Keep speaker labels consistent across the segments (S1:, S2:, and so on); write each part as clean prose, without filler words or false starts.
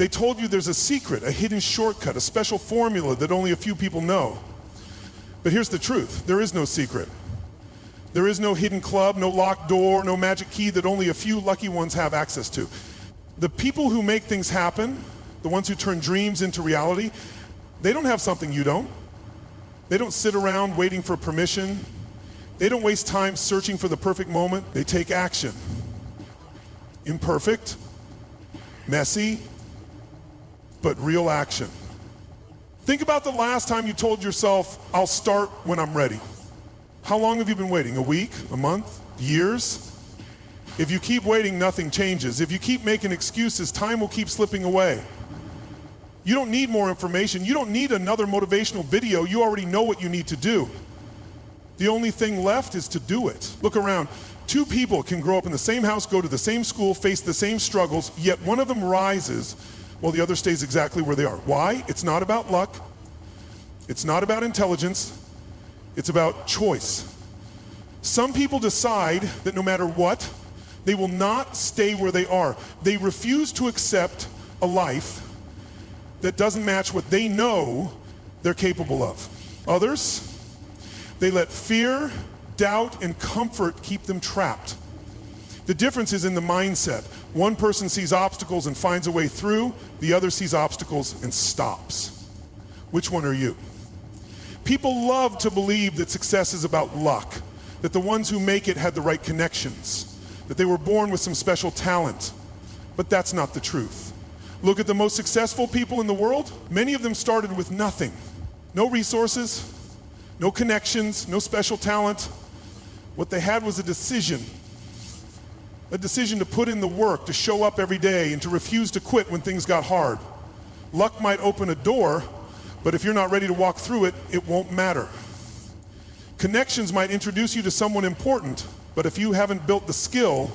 S1: They told you there's a secret, a hidden shortcut, a special formula that only a few people know. But here's the truth, there is no secret. There is no hidden club, no locked door, no magic key that only a few lucky ones have access to. The people who make things happen, the ones who turn dreams into reality, they don't have something you don't. They don't sit around waiting for permission. They don't waste time searching for the perfect moment. They take action. Imperfect, messy, but real action. Think about the last time you told yourself, I'll start when I'm ready. How long have you been waiting? A week? A month? Years? If you keep waiting, nothing changes. If you keep making excuses, time will keep slipping away. You don't need more information. You don't need another motivational video. You already know what you need to do. The only thing left is to do it. Look around. Two people can grow up in the same house, go to the same school, face the same struggles, yet one of them rises while the other stays exactly where they are. Why? It's not about luck. It's not about intelligence. It's about choice. Some people decide that no matter what, they will not stay where they are. They refuse to accept a life that doesn't match what they know they're capable of. Others, they let fear, doubt, and comfort keep them trapped. The difference is in the mindset. One person sees obstacles and finds a way through, the other sees obstacles and stops. Which one are you? People love to believe that success is about luck, that the ones who make it had the right connections, that they were born with some special talent. But that's not the truth. Look at the most successful people in the world. Many of them started with nothing. No resources, no connections, no special talent. What they had was a decision to put in the work, to show up every day, and to refuse to quit when things got hard. Luck might open a door, but if you're not ready to walk through it, it won't matter. Connections might introduce you to someone important, but if you haven't built the skill,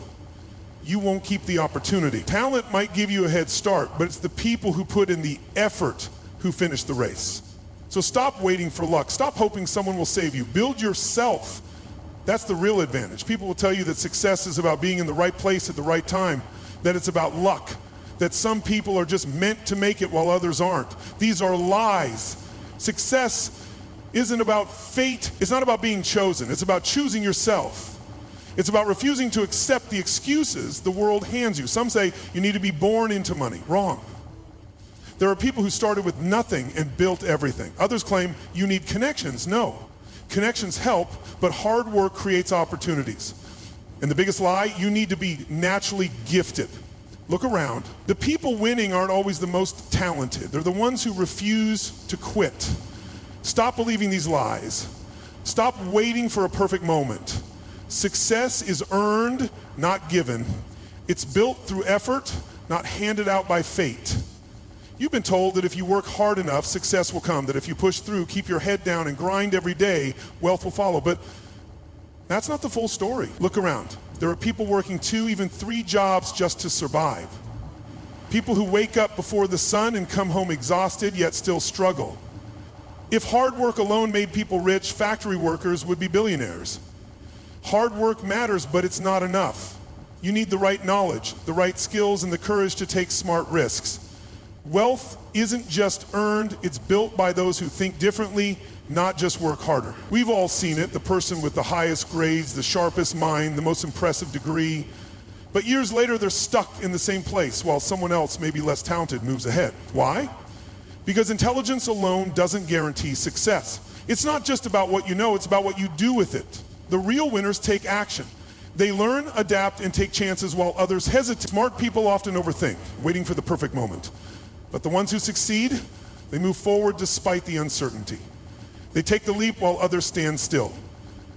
S1: you won't keep the opportunity. Talent might give you a head start, but it's the people who put in the effort who finish the race. So stop waiting for luck. Stop hoping someone will save you. Build yourself. That's the real advantage. People will tell you that success is about being in the right place at the right time, that it's about luck, that some people are just meant to make it while others aren't. These are lies. Success isn't about fate. It's not about being chosen. It's about choosing yourself. It's about refusing to accept the excuses the world hands you. Some say you need to be born into money. Wrong. There are people who started with nothing and built everything. Others claim you need connections. No. Connections help, but hard work creates opportunities. And the biggest lie, you need to be naturally gifted. Look around. The people winning aren't always the most talented. They're the ones who refuse to quit. Stop believing these lies. Stop waiting for a perfect moment. Success is earned, not given. It's built through effort, not handed out by fate. You've been told that if you work hard enough, success will come, that if you push through, keep your head down, and grind every day, wealth will follow. But that's not the full story. Look around. There are people working 2, even 3 jobs just to survive. People who wake up before the sun and come home exhausted, yet still struggle. If hard work alone made people rich, factory workers would be billionaires. Hard work matters, but it's not enough. You need the right knowledge, the right skills, and the courage to take smart risks. Wealth isn't just earned, it's built by those who think differently, not just work harder. We've all seen it, the person with the highest grades, the sharpest mind, the most impressive degree. But years later, they're stuck in the same place while someone else, maybe less talented, moves ahead. Why? Because intelligence alone doesn't guarantee success. It's not just about what you know, it's about what you do with it. The real winners take action. They learn, adapt, and take chances while others hesitate. Smart people often overthink, waiting for the perfect moment. But the ones who succeed, they move forward despite the uncertainty. They take the leap while others stand still.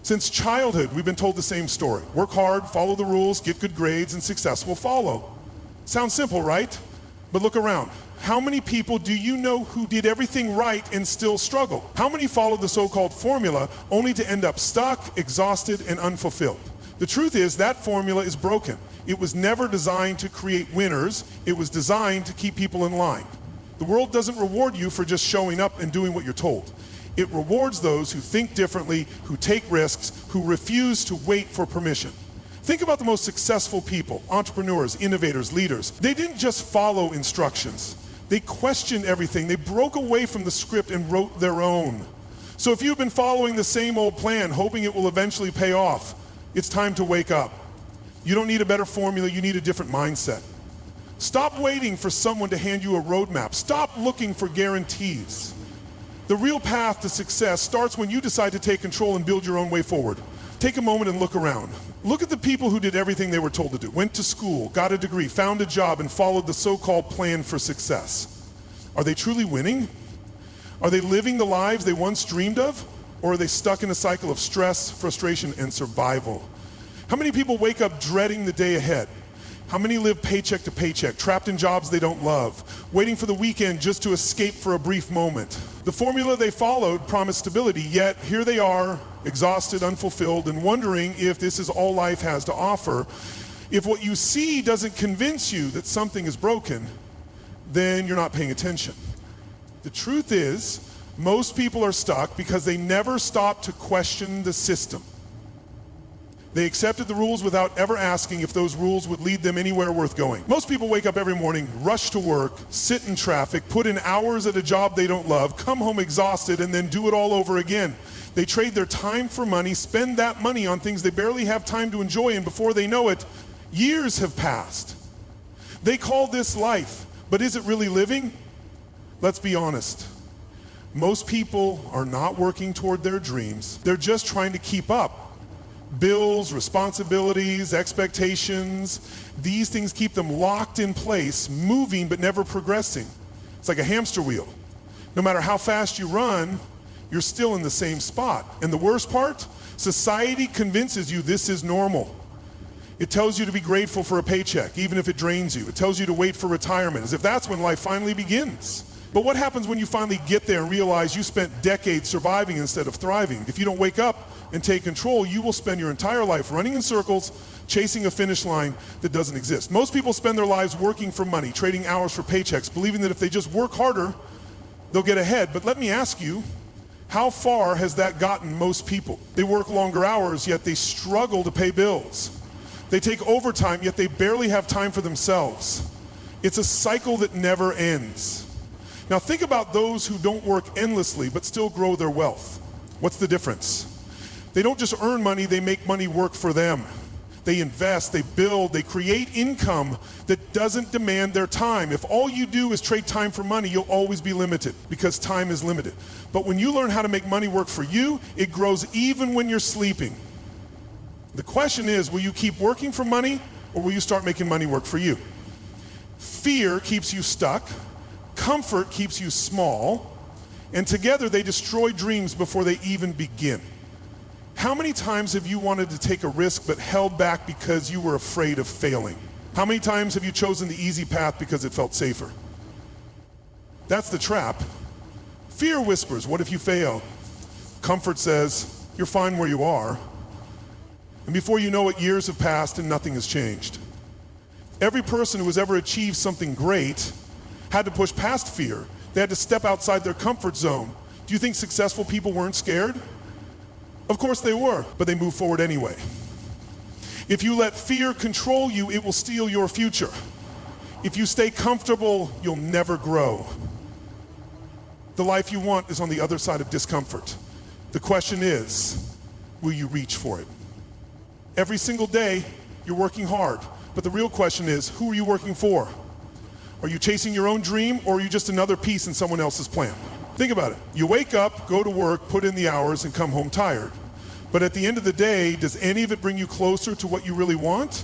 S1: Since childhood, we've been told the same story. Work hard, follow the rules, get good grades, and success will follow. Sounds simple, right? But look around. How many people do you know who did everything right and still struggle? How many followed the so-called formula only to end up stuck, exhausted, and unfulfilled? The truth is that formula is broken. It was never designed to create winners. It was designed to keep people in line. The world doesn't reward you for just showing up and doing what you're told. It rewards those who think differently, who take risks, who refuse to wait for permission. Think Think about the most successful people, entrepreneurs, innovators, leaders. They didn't just follow instructions. They questioned everything. They broke away from the script and wrote their own. So if you've been following the same old plan, hoping it will eventually pay off, it's time to wake up. You don't need a better formula, you need a different mindset. Stop waiting for someone to hand you a roadmap. Stop looking for guarantees. The real path to success starts when you decide to take control and build your own way forward. Take a moment and look around. Look at the people who did everything they were told to do. Went to school, got a degree, found a job, and followed the so-called plan for success. Are they truly winning? Are they living the lives they once dreamed of? Or are they stuck in a cycle of stress, frustration, and survival? How many people wake up dreading the day ahead? How many live paycheck to paycheck, trapped in jobs they don't love, waiting for the weekend just to escape for a brief moment? The formula they followed promised stability, yet here they are, exhausted, unfulfilled, and wondering if this is all life has to offer. If what you see doesn't convince you that something is broken, then you're not paying attention. The truth is, most people are stuck because they never stopped to question the system. They accepted the rules without ever asking if those rules would lead them anywhere worth going. Most people wake up every morning, rush to work, sit in traffic, put in hours at a job they don't love, come home exhausted, and then do it all over again. They trade their time for money, spend that money on things they barely have time to enjoy, and before they know it, years have passed. They call this life, but is it really living? Let's be honest. Most people are not working toward their dreams. They're just trying to keep up. Bills, responsibilities, expectations, these things keep them locked in place, moving but never progressing. It's like a hamster wheel. No matter how fast you run, you're still in the same spot. And the worst part, society convinces you this is normal. It tells you to be grateful for a paycheck, even if it drains you. It tells you to wait for retirement, as if that's when life finally begins. But what happens when you finally get there and realize you spent decades surviving instead of thriving? If you don't wake up and take control, you will spend your entire life running in circles, chasing a finish line that doesn't exist. Most people spend their lives working for money, trading hours for paychecks, believing that if they just work harder, they'll get ahead. But let me ask you, how far has that gotten most people? They work longer hours, yet they struggle to pay bills. They take overtime, yet they barely have time for themselves. It's a cycle that never ends. Now think about those who don't work endlessly but still grow their wealth. What's the difference? They don't just earn money, they make money work for them. They invest, they build, they create income that doesn't demand their time. If all you do is trade time for money, you'll always be limited because time is limited. But when you learn how to make money work for you, it grows even when you're sleeping. The question is, will you keep working for money or will you start making money work for you? Fear keeps you stuck. Comfort keeps you small, and together they destroy dreams before they even begin. How many times have you wanted to take a risk but held back because you were afraid of failing? How many times have you chosen the easy path because it felt safer? That's the trap. Fear whispers, what if you fail? Comfort says, you're fine where you are. And before you know it, years have passed and nothing has changed. Every person who has ever achieved something great had to push past fear. They had to step outside their comfort zone. Do you think successful people weren't scared? Of course they were, but they moved forward anyway. If you let fear control you, it will steal your future. If you stay comfortable, you'll never grow. The life you want is on the other side of discomfort. The question is, will you reach for it? Every single day, you're working hard, but the real question is, who are you working for? Are you chasing your own dream, or are you just another piece in someone else's plan? Think about it. You wake up, go to work, put in the hours, and come home tired. But at the end of the day, does any of it bring you closer to what you really want?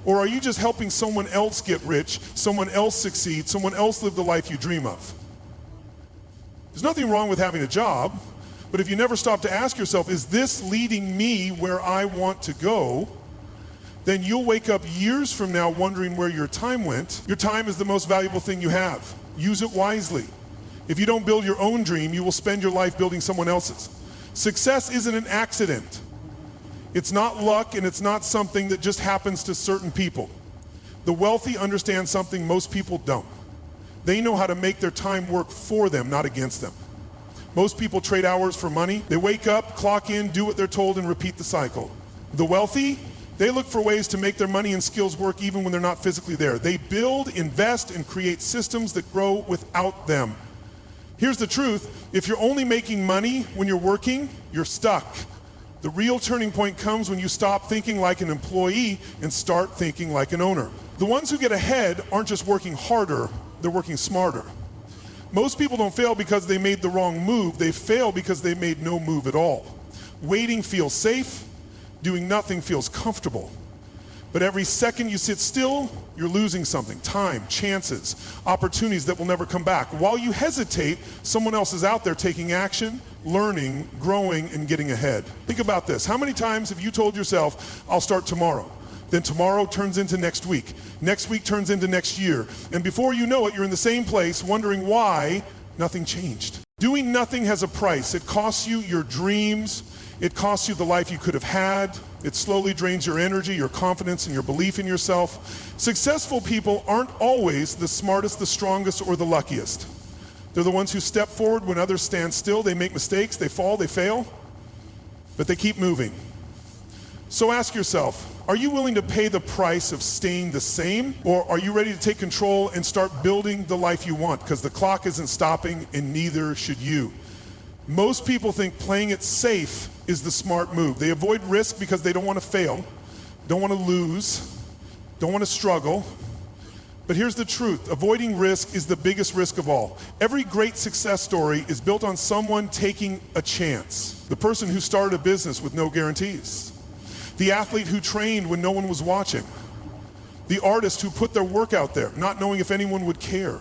S1: Or are you just helping someone else get rich, someone else succeed, someone else live the life you dream of? There's nothing wrong with having a job, but if you never stop to ask yourself, is this leading me where I want to go? Then you'll wake up years from now wondering where your time went. Your time is the most valuable thing you have. Use it wisely. If you don't build your own dream, you will spend your life building someone else's. Success isn't an accident. It's not luck, and it's not something that just happens to certain people. The wealthy understand something most people don't. They know how to make their time work for them, not against them. Most people trade hours for money. They wake up, clock in, do what they're told, and repeat the cycle. The wealthy They look for ways to make their money and skills work even when they're not physically there. They build, invest, and create systems that grow without them. Here's the truth. If you're only making money when you're working, you're stuck. The real turning point comes when you stop thinking like an employee and start thinking like an owner. The ones who get ahead aren't just working harder, they're working smarter. Most people don't fail because they made the wrong move. They fail because they made no move at all. Waiting feels safe. Doing nothing feels comfortable. But every second you sit still, you're losing something. Time, chances, opportunities that will never come back. While you hesitate, someone else is out there taking action, learning, growing, and getting ahead. Think about this. How many times have you told yourself, I'll start tomorrow? Then tomorrow turns into next week. Next week turns into next year. And before you know it, you're in the same place wondering why nothing changed. Doing nothing has a price. It costs you your dreams. It costs you the life you could have had. It slowly drains your energy, your confidence, and your belief in yourself. Successful people aren't always the smartest, the strongest, or the luckiest. They're the ones who step forward when others stand still. They make mistakes, they fall, they fail, but they keep moving. So ask yourself, are you willing to pay the price of staying the same? Or are you ready to take control and start building the life you want? Because the clock isn't stopping, and neither should you. Most people think playing it safe is the smart move. They avoid risk because they don't want to fail, don't want to lose, don't want to struggle. But here's the truth. Avoiding risk is the biggest risk of all. Every great success story is built on someone taking a chance. The person who started a business with no guarantees. The athlete who trained when no one was watching. The artist who put their work out there, not knowing if anyone would care.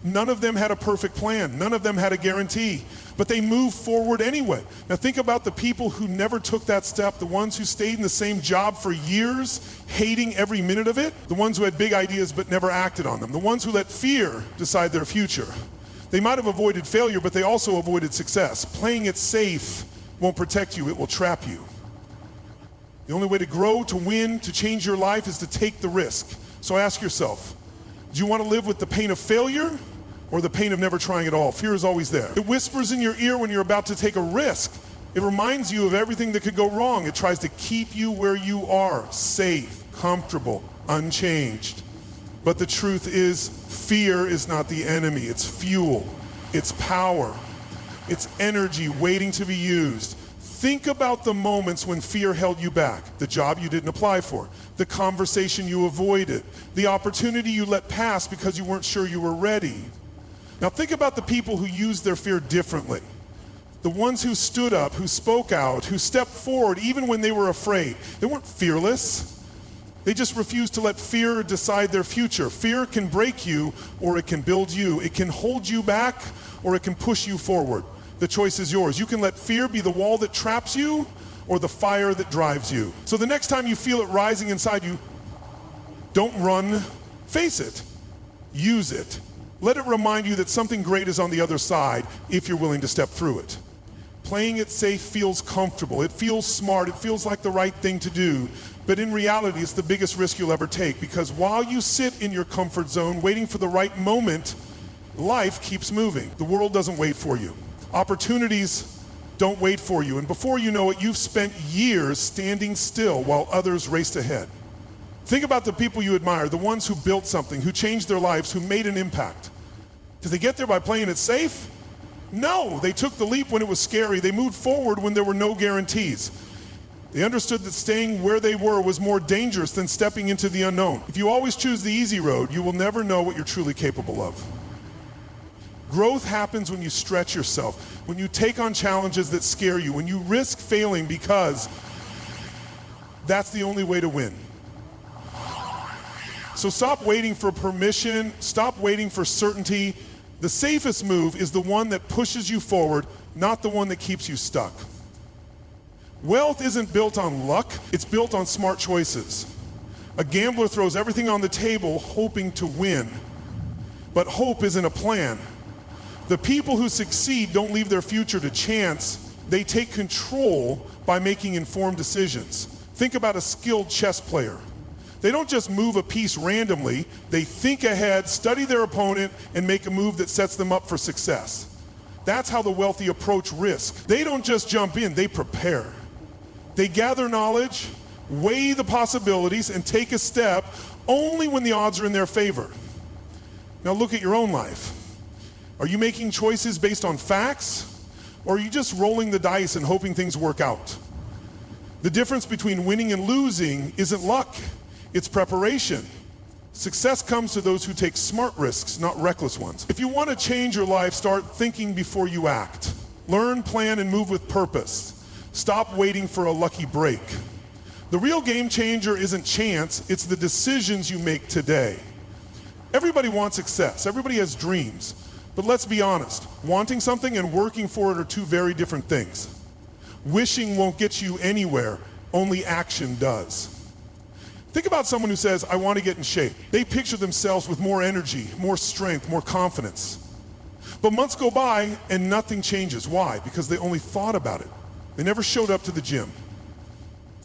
S1: None of them had a perfect plan. None of them had a guarantee, but they moved forward anyway. Now think about the people who never took that step, the ones who stayed in the same job for years, hating every minute of it, the ones who had big ideas but never acted on them, the ones who let fear decide their future. They might have avoided failure, but they also avoided success. Playing it safe won't protect you, it will trap you. The only way to grow, to win, to change your life is to take the risk. So ask yourself, do you want to live with the pain of failure or the pain of never trying at all? Fear is always there. It whispers in your ear when you're about to take a risk. It reminds you of everything that could go wrong. It tries to keep you where you are, safe, comfortable, unchanged. But the truth is, fear is not the enemy. It's fuel, it's power, it's energy waiting to be used. Think about the moments when fear held you back. The job you didn't apply for, the conversation you avoided, the opportunity you let pass because you weren't sure you were ready. Now think about the people who used their fear differently. The ones who stood up, who spoke out, who stepped forward even when they were afraid. They weren't fearless. They just refused to let fear decide their future. Fear can break you or it can build you. It can hold you back or it can push you forward. The choice is yours. You can let fear be the wall that traps you or the fire that drives you. So the next time you feel it rising inside you, don't run, face it, use it. Let it remind you that something great is on the other side if you're willing to step through it. Playing it safe feels comfortable, it feels smart, it feels like the right thing to do, but in reality it's the biggest risk you'll ever take, because while you sit in your comfort zone waiting for the right moment, life keeps moving. The world doesn't wait for you. Opportunities don't wait for you, and before you know it, you've spent years standing still while others raced ahead. Think about the people you admire, the ones who built something, who changed their lives, who made an impact. Did they get there by playing it safe? No, they took the leap when it was scary. They moved forward when there were no guarantees. They understood that staying where they were was more dangerous than stepping into the unknown. If you always choose the easy road, you will never know what you're truly capable of. Growth happens when you stretch yourself, when you take on challenges that scare you, when you risk failing, because that's the only way to win. So stop waiting for permission, stop waiting for certainty. The safest move is the one that pushes you forward, not the one that keeps you stuck. Wealth isn't built on luck, it's built on smart choices. A gambler throws everything on the table hoping to win, but hope isn't a plan. The people who succeed don't leave their future to chance, they take control by making informed decisions. Think about a skilled chess player. They don't just move a piece randomly, they think ahead, study their opponent, and make a move that sets them up for success. That's how the wealthy approach risk. They don't just jump in, they prepare. They gather knowledge, weigh the possibilities, and take a step only when the odds are in their favor. Now look at your own life. Are you making choices based on facts, or are you just rolling the dice and hoping things work out? The difference between winning and losing isn't luck, it's preparation. Success comes to those who take smart risks, not reckless ones. If you want to change your life, start thinking before you act. Learn, plan, and move with purpose. Stop waiting for a lucky break. The real game changer isn't chance, it's the decisions you make today. Everybody wants success, everybody has dreams, but let's be honest, wanting something and working for it are two very different things. Wishing won't get you anywhere, only action does. Think about someone who says, I want to get in shape. They picture themselves with more energy, more strength, more confidence. But months go by and nothing changes. Why? Because they only thought about it. They never showed up to the gym.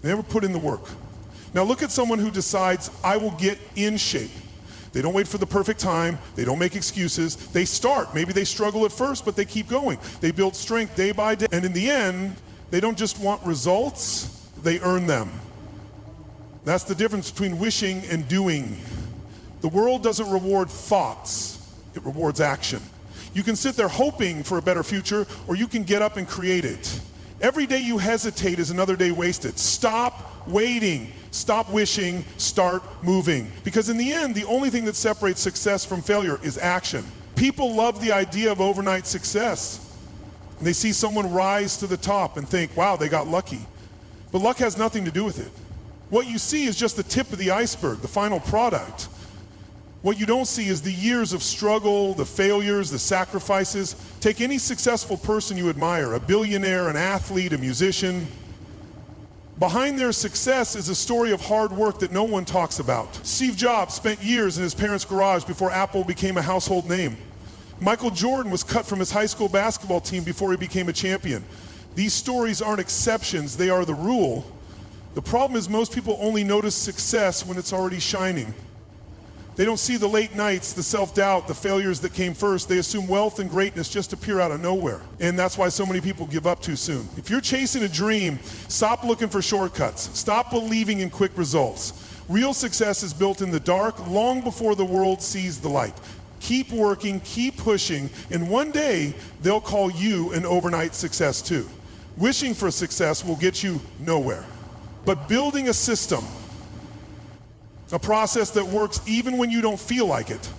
S1: They never put in the work. Now look at someone who decides, I will get in shape. They don't wait for the perfect time. They don't make excuses. They start. Maybe they struggle at first, but they keep going. They build strength day by day. And in the end, they don't just want results, they earn them. That's the difference between wishing and doing. The world doesn't reward thoughts, it rewards action. You can sit there hoping for a better future, or you can get up and create it. Every day you hesitate is another day wasted. Stop waiting, stop wishing, start moving. Because in the end, the only thing that separates success from failure is action. People love the idea of overnight success. They see someone rise to the top and think, wow, they got lucky. But luck has nothing to do with it. What you see is just the tip of the iceberg, the final product. What you don't see is the years of struggle, the failures, the sacrifices. Take any successful person you admire, a billionaire, an athlete, a musician. Behind their success is a story of hard work that no one talks about. Steve Jobs spent years in his parents' garage before Apple became a household name. Michael Jordan was cut from his high school basketball team before he became a champion. These stories aren't exceptions, they are the rule. The problem is most people only notice success when it's already shining. They don't see the late nights, the self-doubt, the failures that came first. They assume wealth and greatness just appear out of nowhere. And that's why so many people give up too soon. If you're chasing a dream, stop looking for shortcuts. Stop believing in quick results. Real success is built in the dark, long before the world sees the light. Keep working, keep pushing, and one day they'll call you an overnight success too. Wishing for success will get you nowhere. But building a system, a process that works even when you don't feel like it,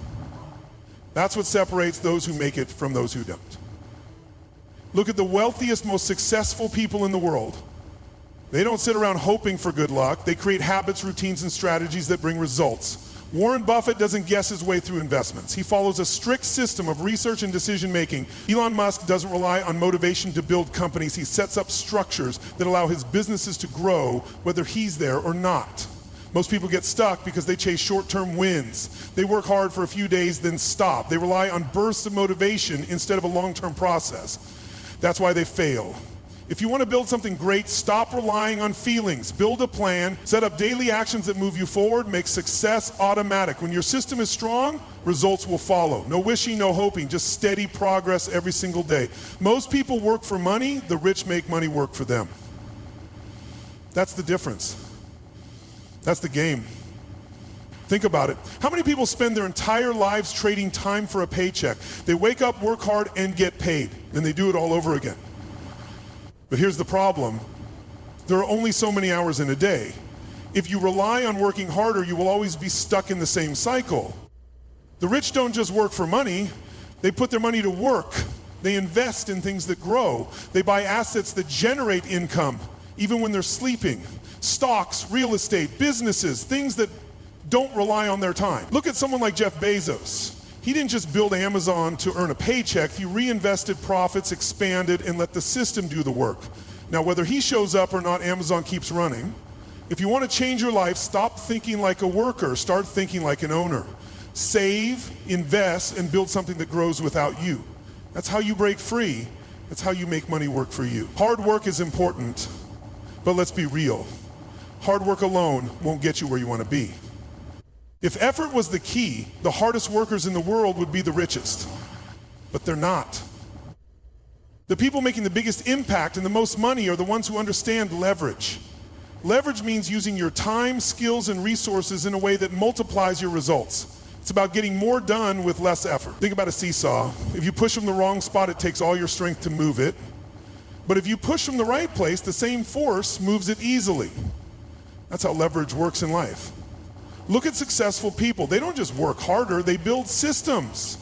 S1: that's what separates those who make it from those who don't. Look at the wealthiest, most successful people in the world. They don't sit around hoping for good luck. They create habits, routines, and strategies that bring results. Warren Buffett doesn't guess his way through investments. He follows a strict system of research and decision making. Elon Musk doesn't rely on motivation to build companies. He sets up structures that allow his businesses to grow whether he's there or not. Most people get stuck because they chase short-term wins. They work hard for a few days, then stop. They rely on bursts of motivation instead of a long-term process. That's why they fail. If you want to build something great, stop relying on feelings. Build a plan, set up daily actions that move you forward, make success automatic. When your system is strong, results will follow. No wishing, no hoping, just steady progress every single day. Most people work for money, the rich make money work for them. That's the difference. That's the game. Think about it. How many people spend their entire lives trading time for a paycheck? They wake up, work hard, and get paid. Then they do it all over again. But here's the problem. There are only so many hours in a day. If you rely on working harder, you will always be stuck in the same cycle. The rich don't just work for money, they put their money to work. They invest in things that grow. They buy assets that generate income, even when they're sleeping. Stocks, real estate, businesses, things that don't rely on their time. Look at someone like Jeff Bezos. He didn't just build Amazon to earn a paycheck. He reinvested profits, expanded, and let the system do the work. Now, whether he shows up or not, Amazon keeps running. If you want to change your life, stop thinking like a worker. Start thinking like an owner. Save, invest, and build something that grows without you. That's how you break free. That's how you make money work for you. Hard work is important, but let's be real. Hard work alone won't get you where you want to be. If effort was the key, the hardest workers in the world would be the richest. But they're not. The people making the biggest impact and the most money are the ones who understand leverage. Leverage means using your time, skills, and resources in a way that multiplies your results. It's about getting more done with less effort. Think about a seesaw. If you push from the wrong spot, it takes all your strength to move it. But if you push from the right place, the same force moves it easily. That's how leverage works in life. Look at successful people. They don't just work harder, they build systems.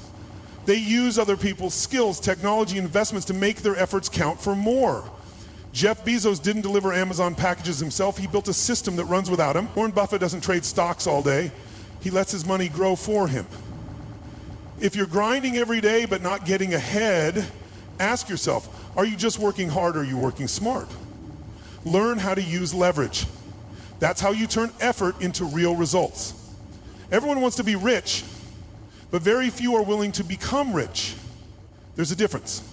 S1: They use other people's skills, technology, investments to make their efforts count for more. Jeff Bezos didn't deliver Amazon packages himself. He built a system that runs without him. Warren Buffett doesn't trade stocks all day. He lets his money grow for him. If you're grinding every day but not getting ahead, ask yourself, are you just working hard or are you working smart? Learn how to use leverage. That's how you turn effort into real results. Everyone wants to be rich, but very few are willing to become rich. There's a difference.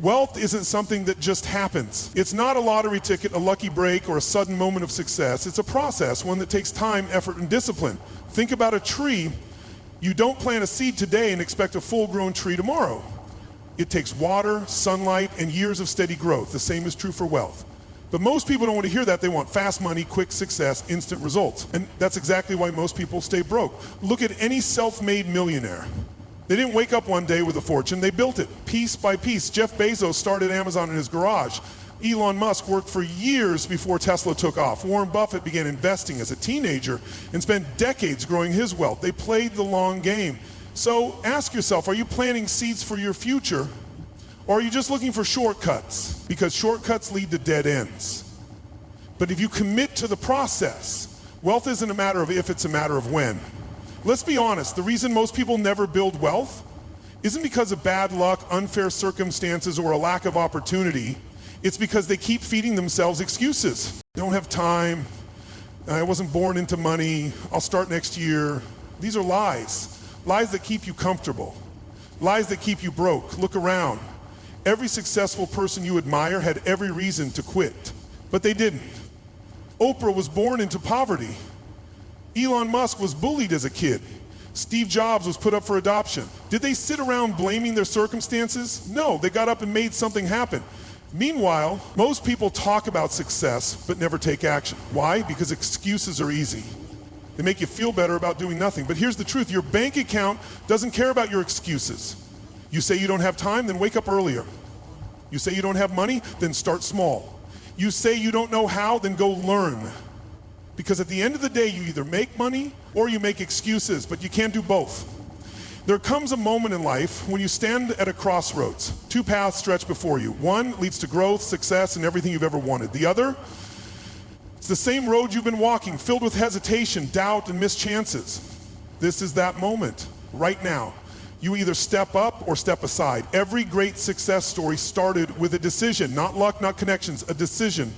S1: Wealth isn't something that just happens. It's not a lottery ticket, a lucky break, or a sudden moment of success. It's a process, one that takes time, effort, and discipline. Think about a tree. You don't plant a seed today and expect a full-grown tree tomorrow. It takes water, sunlight, and years of steady growth. The same is true for wealth. But most people don't want to hear that. They want fast money, quick success, instant results. And that's exactly why most people stay broke. Look at any self-made millionaire. They didn't wake up one day with a fortune, they built it piece by piece. Jeff Bezos started Amazon in his garage. Elon Musk worked for years before Tesla took off. Warren Buffett began investing as a teenager and spent decades growing his wealth. They played the long game. So ask yourself, are you planting seeds for your future, or are you just looking for shortcuts? Because shortcuts lead to dead ends. But if you commit to the process, wealth isn't a matter of if, it's a matter of when. Let's be honest, the reason most people never build wealth isn't because of bad luck, unfair circumstances, or a lack of opportunity. It's because they keep feeding themselves excuses. They don't have time, I wasn't born into money, I'll start next year. These are lies. Lies that keep you comfortable. Lies that keep you broke. Look around. Every successful person you admire had every reason to quit, but they didn't. Oprah was born into poverty. Elon Musk was bullied as a kid. Steve Jobs was put up for adoption. Did they sit around blaming their circumstances? No, they got up and made something happen. Meanwhile, most people talk about success but never take action. Why? Because excuses are easy. They make you feel better about doing nothing. But here's the truth, your bank account doesn't care about your excuses. You say you don't have time, then wake up earlier. You say you don't have money, then start small. You say you don't know how, then go learn. Because at the end of the day, you either make money or you make excuses, but you can't do both. There comes a moment in life when you stand at a crossroads. Two paths stretch before you. One leads to growth, success, and everything you've ever wanted. The other, it's the same road you've been walking, filled with hesitation, doubt, and missed chances. This is that moment, right now. You either step up or step aside. Every great success story started with a decision, not luck, not connections, a decision.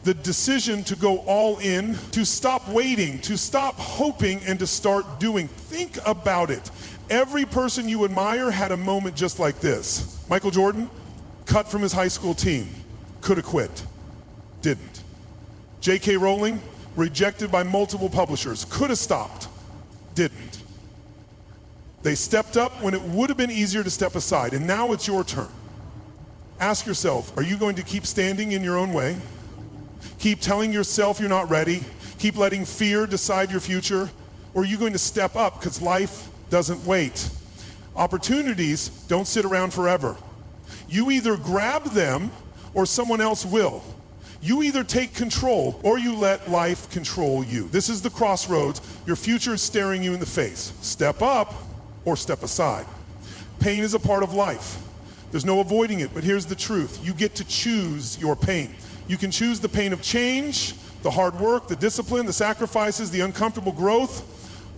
S1: The decision to go all in, to stop waiting, to stop hoping, and to start doing. Think about it. Every person you admire had a moment just like this. Michael Jordan, cut from his high school team, could have quit, didn't. J.K. Rowling, rejected by multiple publishers, could have stopped, didn't. They stepped up when it would have been easier to step aside, and now it's your turn. Ask yourself, are you going to keep standing in your own way? Keep telling yourself you're not ready? Keep letting fear decide your future? Or are you going to step up because life doesn't wait? Opportunities don't sit around forever. You either grab them or someone else will. You either take control or you let life control you. This is the crossroads. Your future is staring you in the face. Step up or step aside. Pain is a part of life. There's no avoiding it, but here's the truth. You get to choose your pain. You can choose the pain of change, the hard work, the discipline, the sacrifices, the uncomfortable growth,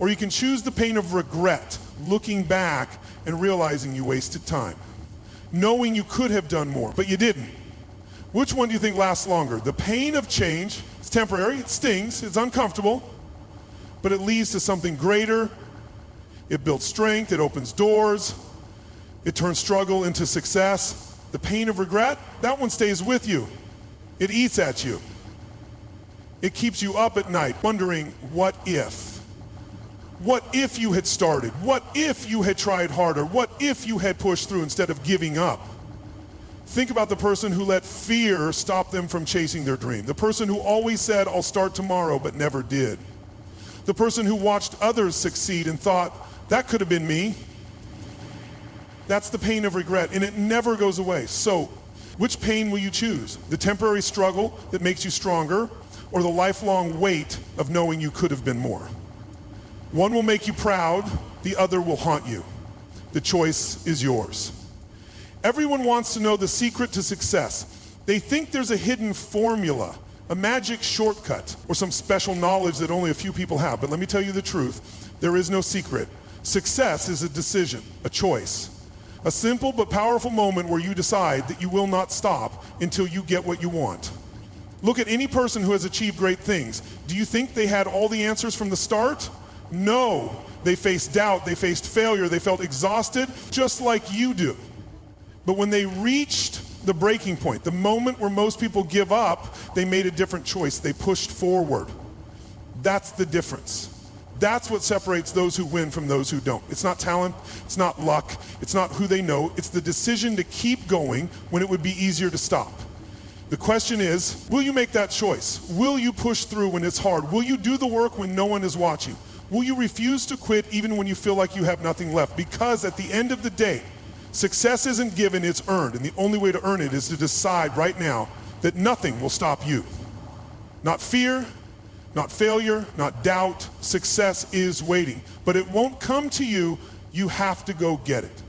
S1: or you can choose the pain of regret, looking back and realizing you wasted time, knowing you could have done more, but you didn't. Which one do you think lasts longer? The pain of change, it's temporary, it stings, it's uncomfortable, but it leads to something greater. It builds strength, it opens doors, it turns struggle into success. The pain of regret, that one stays with you. It eats at you. It keeps you up at night wondering, what if? What if you had started? What if you had tried harder? What if you had pushed through instead of giving up? Think about the person who let fear stop them from chasing their dream. The person who always said, I'll start tomorrow, but never did. The person who watched others succeed and thought, that could have been me. That's the pain of regret, and it never goes away. So, which pain will you choose? The temporary struggle that makes you stronger, or the lifelong weight of knowing you could have been more? One will make you proud, the other will haunt you. The choice is yours. Everyone wants to know the secret to success. They think there's a hidden formula, a magic shortcut, or some special knowledge that only a few people have. But let me tell you the truth. There is no secret. Success is a decision, a choice. A simple but powerful moment where you decide that you will not stop until you get what you want. Look at any person who has achieved great things. Do you think they had all the answers from the start? No. They faced doubt, they faced failure, they felt exhausted, just like you do. But when they reached the breaking point, the moment where most people give up, they made a different choice. They pushed forward. That's the difference. That's what separates those who win from those who don't. It's not talent, it's not luck, it's not who they know, it's the decision to keep going when it would be easier to stop. The question is, will you make that choice? Will you push through when it's hard? Will you do the work when no one is watching? Will you refuse to quit even when you feel like you have nothing left? Because at the end of the day, success isn't given, it's earned. And the only way to earn it is to decide right now that nothing will stop you. Not fear, not failure, not doubt. Success is waiting. But it won't come to you. You have to go get it.